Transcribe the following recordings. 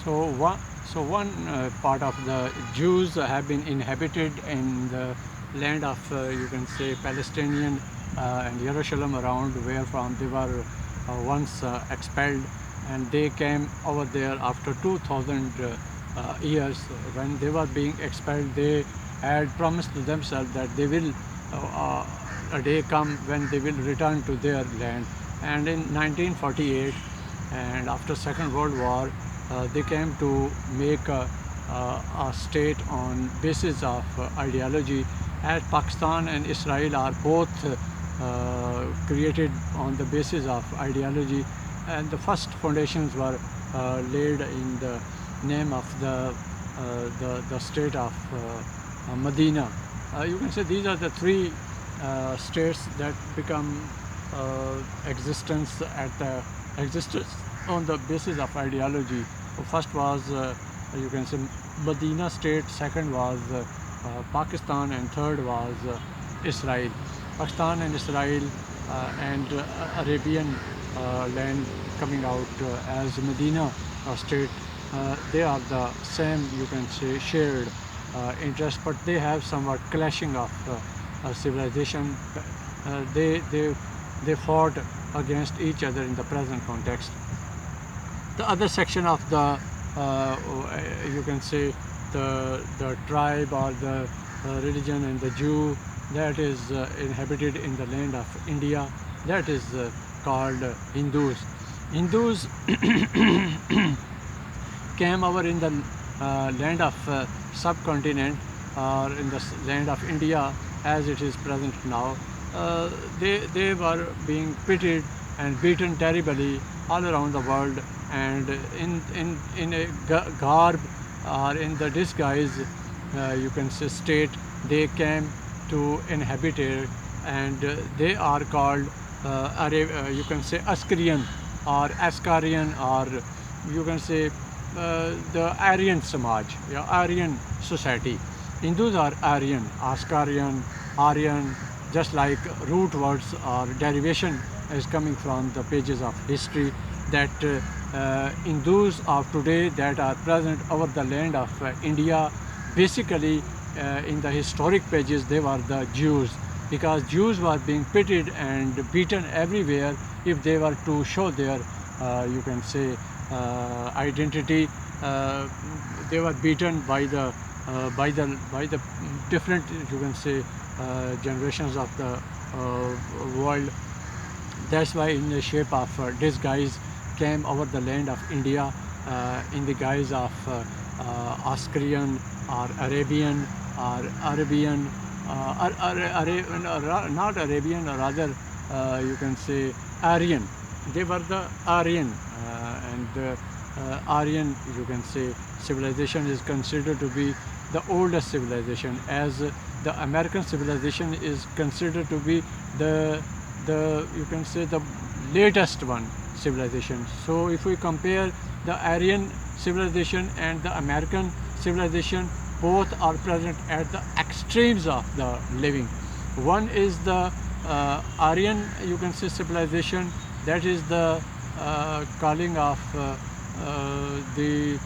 So one part of the Jews have been inhabited in the land of you can say Palestinian and Jerusalem around where from they were once expelled, and they came over there after 2000 years. When they were being expelled, they had promised to themselves that they will a day come when they will return to their land. And in 1948, and after Second World War, they came to make a state on basis of ideology, as Pakistan and Israel are both created on the basis of ideology, and the first foundations were laid in the name of the state of Medina. You can say these are the three states that become existence on the basis of ideology. First was you can say Medina state, second was Pakistan, and third was Israel. Pakistan and Israel and Arabian land coming out as Medina state. They are the same, you can say, shared interest, but they have somewhat clashing of civilization. They fought against each other in the present context. The other section of the you can say the tribe or the religion and the Jew that is inhabited in the land of India, that is called Hindus. Hindus came over in the land of subcontinent, or in the land of India as it is present now. They were being pitied and beaten terribly all around the world, and in a garb or in the disguise you can say state, they came to inhabit it, and they are called you can say Askarian or Askarian, or you can say the Aryan Samaj, yeah, Aryan society. Hindus are Aryan, Askarian, Aryan, just like root words or derivation is coming from the pages of history, that Hindus of today that are present over the land of India, basically in the historic pages they were the Jews, because Jews were being pitied and beaten everywhere if they were to show their you can say identity. They were beaten by the different, you can say, generations of the world. That's why in the shape of disguise came over the land of India in the guise of Askarian or Arabian or Arabian, not Arabian, or rather you can say Aryan. They were the Aryan, and the Aryan, you can say, civilization is considered to be the oldest civilization, as the American civilization is considered to be the you can say the latest one civilization. So if we compare the Aryan civilization and the American civilization, both are present at the extremes of the living. One is the Aryan, you can say, civilization, that is the calling of the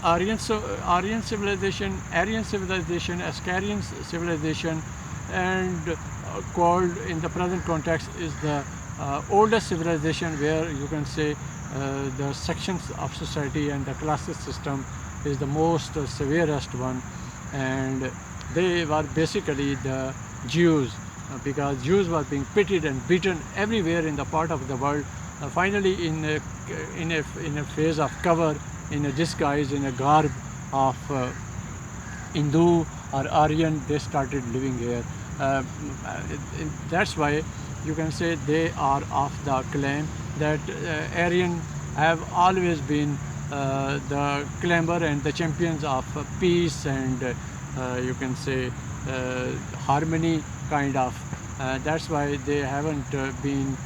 Aryan civilization, Ascarian civilization, and called in the present context is the oldest civilization, where you can say the sections of society and the classes system is the most severest one, and they were basically the Jews, because Jews were being pitied and beaten everywhere in the part of the world. Finally, in a phase of cover, in a disguise, in a garb of Hindu or Aryan, they started living here. That's why you can say they are of the claim that Aryan have always been the clamor and the champions of peace and you can say harmony kind of. That's why they haven't been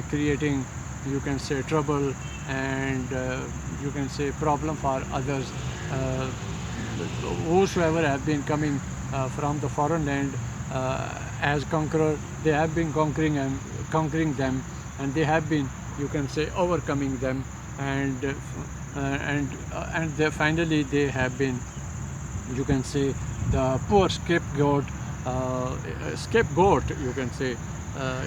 creating, you can say, trouble and you can say problem for others. Whosoever have been coming from the foreign land as conqueror, they have been conquering them, and they have been, you can say, overcoming them. and finally they have been, you can say, the poor scapegoat, you can say,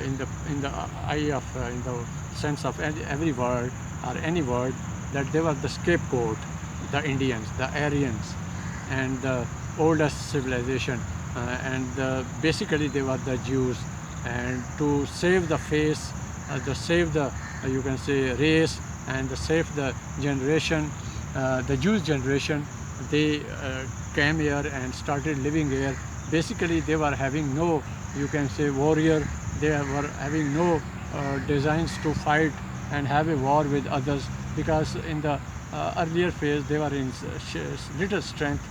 in the eye of in the sense of every word or any word, that they were the scapegoat, the Indians, the Aryans, and the oldest civilization, and basically they were the Jews. And to save the face, to save the, you can say, race, and to save the generation, the Jewish generation, they came here and started living here. Basically they were having no, you can say, warrior. They were having no designs to fight and have a war with others, because in the earlier phase they were in little strength,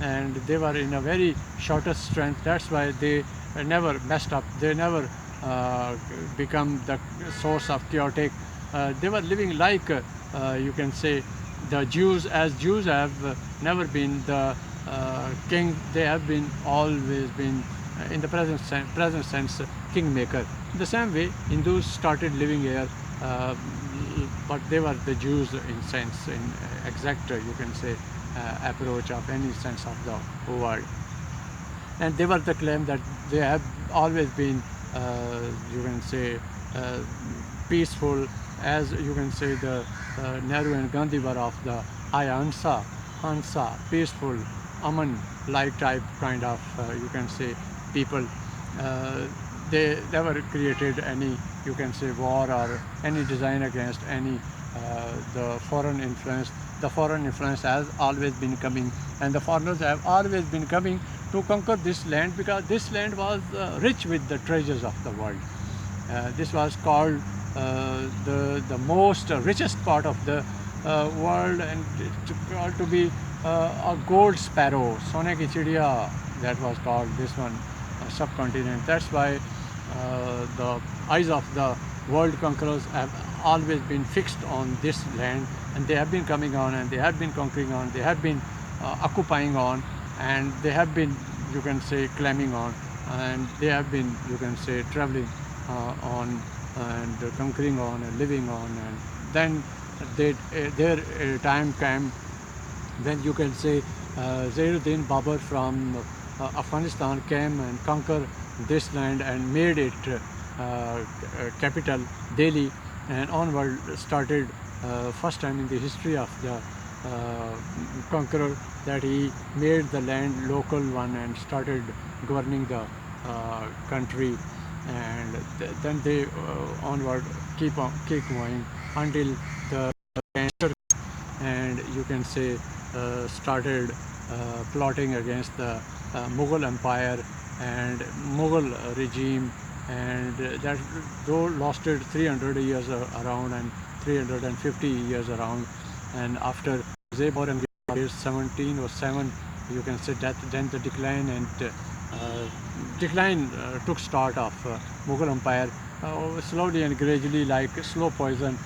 and they were in a very shortest strength. That's why they never messed up. They never become the source of chaotic. They were living like, you can say, the Jews, as Jews have never been the king. They have been always been in the present sense kingmaker. The same way Hindus started living here, uh, but they were the Jews in sense, in exact, you can say, approach of any sense of the word. And they were the claim that they have always been, you can say, uh, peaceful, as you can say the Nehru and Gandhi were of the Ayansa, Hansa, peaceful, Aman like type kind of, you can say, people. Uh, they never created any, you can say, war or any design against any the foreign influence. The foreign influence has always been coming, and the foreigners have always been coming to conquer this land, because this land was rich with the treasures of the world. This was called the most richest part of the world, and it's called to be a gold sparrow, Sone ki chidiya, that was called this one subcontinent. That's why the eyes of the world conquerors have always been fixed on this land, and they have been coming on, and they have been conquering on, they have been occupying on, and they have been, you can say, claiming on, and they have been, you can say, traveling on, and conquering on, and living on. And then their time came when, you can say, Zainuddin Babur from Afghanistan came and conquered this land and made it capital, Delhi, and onward started first time in the history of the conqueror that he made the land local one and started governing the country. And then they onward keep going until the cancer, and you can say started plotting against the Mughal Empire and Mughal regime, and that though lasted 300 years around and 350 years around. And after Aurangzeb 1707, you can say that then the decline and took start of Mughal Empire. Slowly and gradually, like slow poison,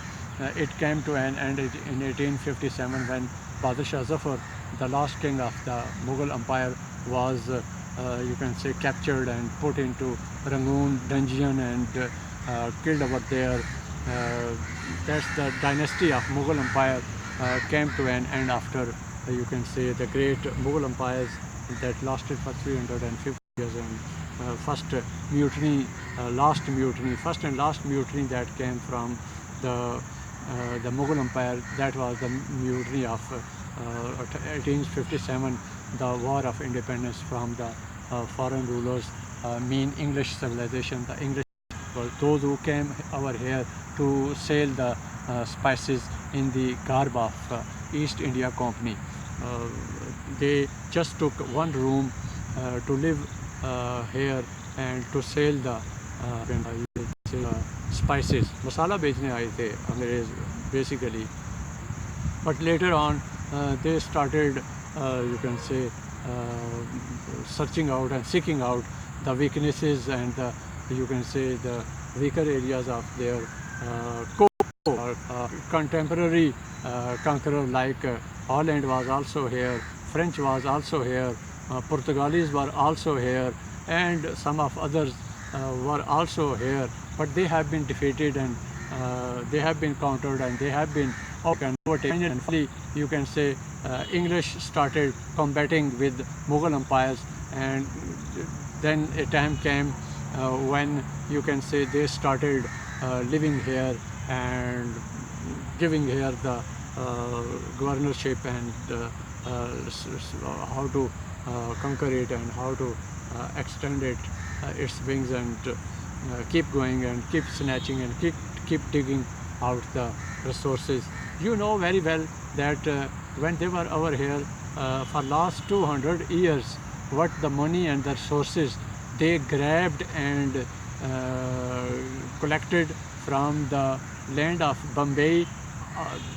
it came to an end in 1857 when Bahadur Shah Zafar, the last king of the Mughal Empire, was you can say captured and put into Rangoon dungeon and killed over there. That's the dynasty of Mughal Empire came to an end after, you can say, the great Mughal empires that lasted for 350 years. And first and last mutiny that came from the Mughal Empire, that was the mutiny of 1857, the war of independence from the foreign rulers, mean English civilization. The English were those who came over here to sell the spices in the garb of East India Company. They just took one room to live here and to sell the spices. Masala बेचने आए थे अंग्रेज basically. But later on they started, you can say, searching out and seeking out the weaknesses and you can say the weaker areas of their contemporary conqueror, like Holland was also here, French was also here, Portuguese were also here, and some of others were also here, but they have been defeated and they have been countered and they have been and overtaken. And finally, you can say English started combating with Mughal empires, and then a time came when you can say they started living here and giving here the governorship and how to conquer it and how to extend its wings and keep going and keep snatching and keep digging out the resources. You know very well that when they were over here for last 200 years, what the money and the resources they grabbed and collected from the land of Bombay,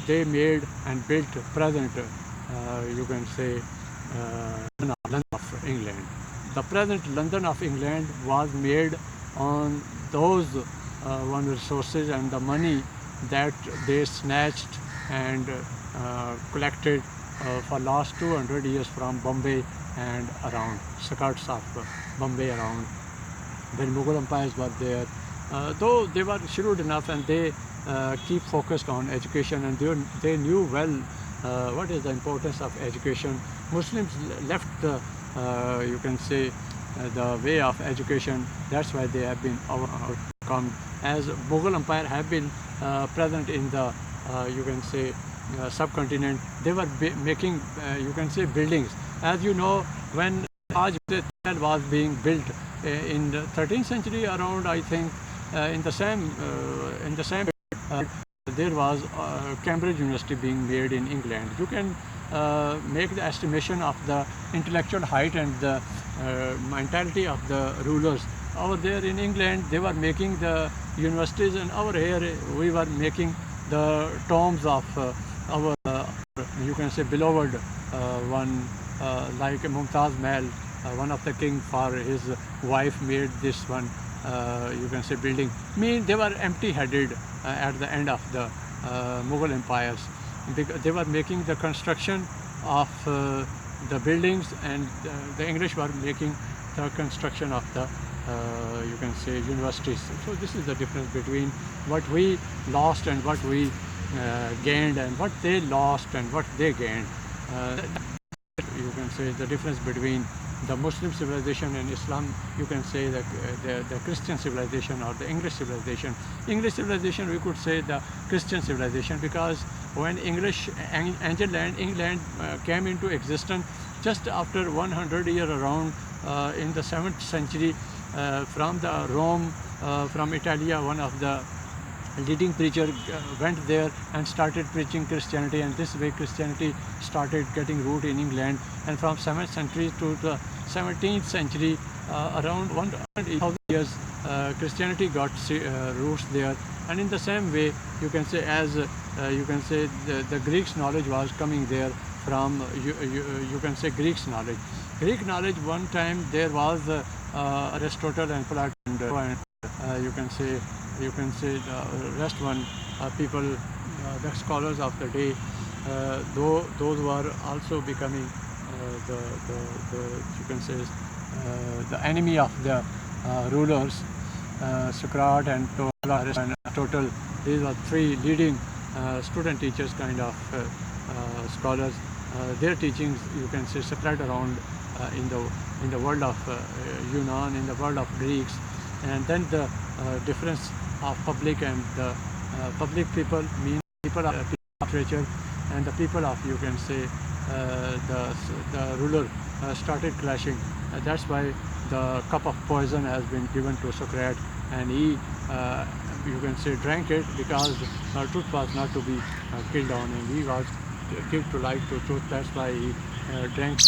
they made and built present, you can say, London of England. The present London of England was made on those one resources and the money that they snatched and collected for last 200 years from Bombay and around, skirts of Bombay around. When Mughal empires were there, though they were shrewd enough and they keep focused on education, and they knew well what is the importance of education. Muslims left the, you can say, the way of education. That's why they have been overcome. As Mughal Empire have been present in the, you can say, subcontinent, they were making, you can say, buildings. As you know, when Taj Mahal was being built in the 13th century around, I think, in the same there was Cambridge University being made in England. You can make the estimation of the intellectual height and the mentality of the rulers. Over there in England, they were making the universities, and over here we were making the tombs of our, you can say, beloved one, like Mumtaz Mahal, one of the king, for his wife made this one, you can say, building. I mean, they were empty-headed at the end of the Mughal empires. They were making the construction of the buildings, and the English were making the construction of the, you can say, universities. So this is the difference between what we lost and what we gained, and what they lost and what they gained. You can say the difference between the Muslim civilization and Islam, you can say the Christian civilization or the English civilization. English civilization, we could say the Christian civilization, because when English, England came into existence just after 100 years around in the 7th century, from the Rome, from Italia, one of the leading preacher went there and started preaching Christianity, and this way Christianity started getting root in England. And from 7th century to the 17th century, around 1,000 years, Christianity got roots there. And in the same way, you can say, as you can say, the Greeks knowledge was coming there from, you can say, Greeks knowledge. Greek knowledge, one time there was Aristotle and Plato, and you can say the rest one people, the scholars of the day, those were also becoming the you can say the enemy of the rulers. Socrates and Aristotle, these are three leading student teachers kind of scholars. Their teachings, you can say, spread around in the world of Yunan, in the world of Greeks. And then the difference of public and the public people mean people of literature, and the people of, you can say, the ruler started clashing. That's why the cup of poison has been given to Socrates, and he, you can say, drank it, because truth was not to be killed on, and he was give to life to truth. That's why he drank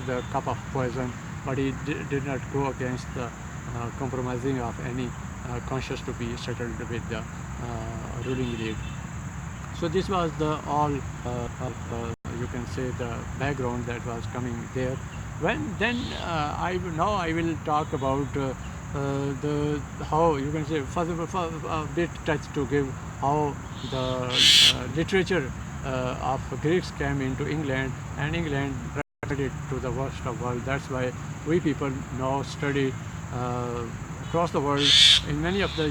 the cup of poison, but he did not go against the compromising of any conscience to be settled with the ruling elite. So this was the all, you can say, the background that was coming there. Then I will talk about the how, you can say, first of all, a bit touch to give how the literature of Greeks came into England, and England brought it to the worst of world. That's why we people now study across the world in many of the